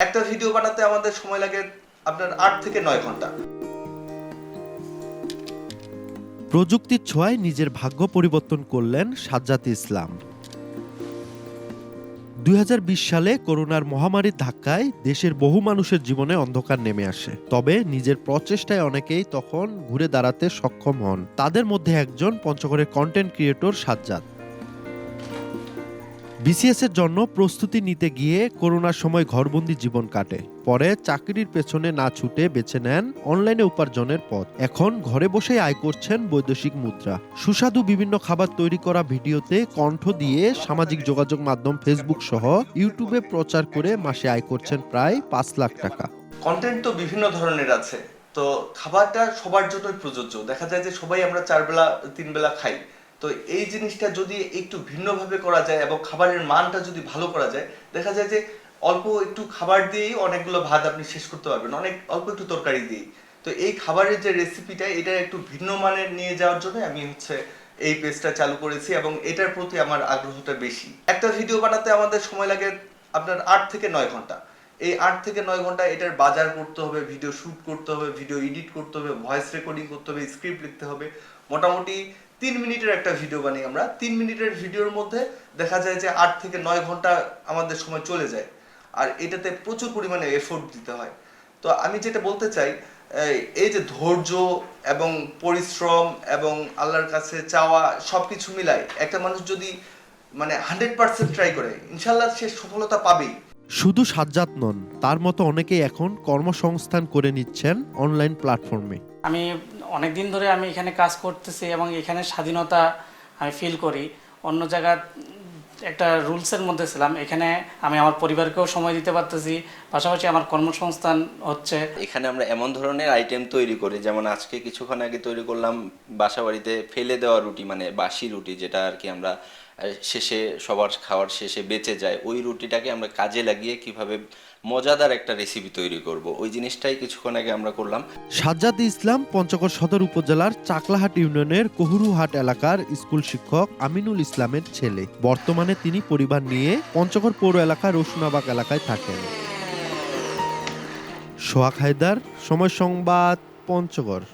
একটা ভিডিও বানাতে আমাদের সময় লাগে আপনার ৮ থেকে ৯ ঘন্টা। প্রযুক্তির ছোঁয়ায় নিজের ভাগ্য পরিবর্তন করলেন সাজ্জাদ ইসলাম। ২০২০ সালে করোনার মহামারীর ধাক্কায় দেশের বহু মানুষের জীবনে অন্ধকার নেমে আসে। তবে নিজের প্রচেষ্টায় অনেকেই তখন ঘুরে দাঁড়াতে সক্ষম হন। তাদের মধ্যে একজন পঞ্চগড়ের কন্টেন্ট ক্রিয়েটর সাজ্জাদ। বিসিএস এর জন্য প্রস্তুতি নিতে গিয়ে করোনার সময় ঘরবন্দি জীবন কাটে। পরে চাকরির পেছনে না ছুটে বেছে নেন অনলাইনে উপার্জনের পথ। এখন ঘরে বসেই আয় করছেন বৈদেশিক মুদ্রা। সুস্বাদু বিভিন্ন খাবার তৈরি করা ভিডিওতে কণ্ঠ দিয়ে সামাজিক যোগাযোগ মাধ্যম ফেসবুক সহ ইউটিউবে প্রচার করে মাসে আয় করছেন প্রায় ৫ লাখ টাকা। কন্টেন্ট তো বিভিন্ন ধরনের আছে, তো খাবারটা সবার জন্যই প্রযোজ্য। দেখা যায় যে সবাই আমরা ৪ বেলা ৩ বেলা খাই, তো এই জিনিসটা যদি একটু ভিন্নভাবে করা যায় এবং খাবারের মানটা যদি ভালো করা যায়, দেখা যায় যে অল্প একটু খাবার দিয়েই অনেকগুলো ভাত আপনি শেষ করতে পারবেন, অনেক অল্প একটু তরকারি দিয়েই। তো এই খাবারের যে রেসিপিটা, এটা একটু ভিন্ন মানের নিয়ে যাওয়ার জন্য আমি এই পেজটা চালু করেছি এবং এটার প্রতি আমার আগ্রহটা বেশি। একটা ভিডিও বানাতে আমাদের সময় লাগে আপনার ৮ থেকে ৯ ঘন্টা। এই ৮ থেকে ৯ ঘন্টা এটার বাজার করতে হবে, ভিডিও শুট করতে হবে, ভিডিও এডিট করতে হবে, ভয়েস রেকর্ডিং করতে হবে, স্ক্রিপ্ট লিখতে হবে। মোটামুটি ৩ মিনিটের একটা ভিডিও বানাই আমরা। ৩ মিনিটের ভিডিওর মধ্যে দেখা যায় যে ৮ থেকে ৯ ঘন্টা আমাদের সময় চলে যায়, আর এটাতে প্রচুর পরিমাণে এফোর্ট দিতে হয়। তো আমি যেটা বলতে চাই, এই যে ধৈর্য এবং পরিশ্রম এবং আল্লাহর কাছে চাওয়া সবকিছু মিলায় একটা মানুষ যদি 100% ট্রাই করে, ইনশাল্লাহ সে সফলতা পাবেই। শুধু সাজ্জাদ নন, তার মতো অনেকেই এখন কর্মসংস্থান করে নিচ্ছেন অনলাইন প্ল্যাটফর্মে। আমি অনেক দিন ধরে আমি এখানে কাজ করতেছি এবং এখানে স্বাধীনতা আমি ফিল করি। অন্য জায়গায় একটা রুলসের মধ্যে ছিলাম, এখানে আমি আমার পরিবারকেও সময় দিতে পারতেছি, পাশাপাশি আমার কর্মসংস্থান হচ্ছে। এখানে আমরা এমন ধরনের আইটেম তৈরি করি, যেমন আজকে কিছুক্ষণ আগে তৈরি করলাম বাসাবাড়িতে ফেলে দেওয়া রুটি, মানে বাসি রুটি, যেটা আর কি আমরা শেষে সবার খাওয়ার শেষে বেঁচে যায়, ওই রুটিটাকে আমরা কাজে লাগিয়ে কিভাবে মজাদার একটা রেসিপি তৈরি করব, ওই জিনিসটাই কিছুক্ষণ আগে আমরা করলাম। সাজ্জাদ ইসলাম পঞ্চগড় সদর উপজেলার চাকলাহাট ইউনিয়নের কহুরুহাট এলাকার স্কুল শিক্ষক আমিনুল ইসলামের ছেলে। বর্তমানে তিনি পরিবার নিয়ে পঞ্চগড় পৌর এলাকার রসুনাবাগ এলাকায় থাকেন। সোহাগ হায়দার, সময় সংবাদ, পঞ্চগড়।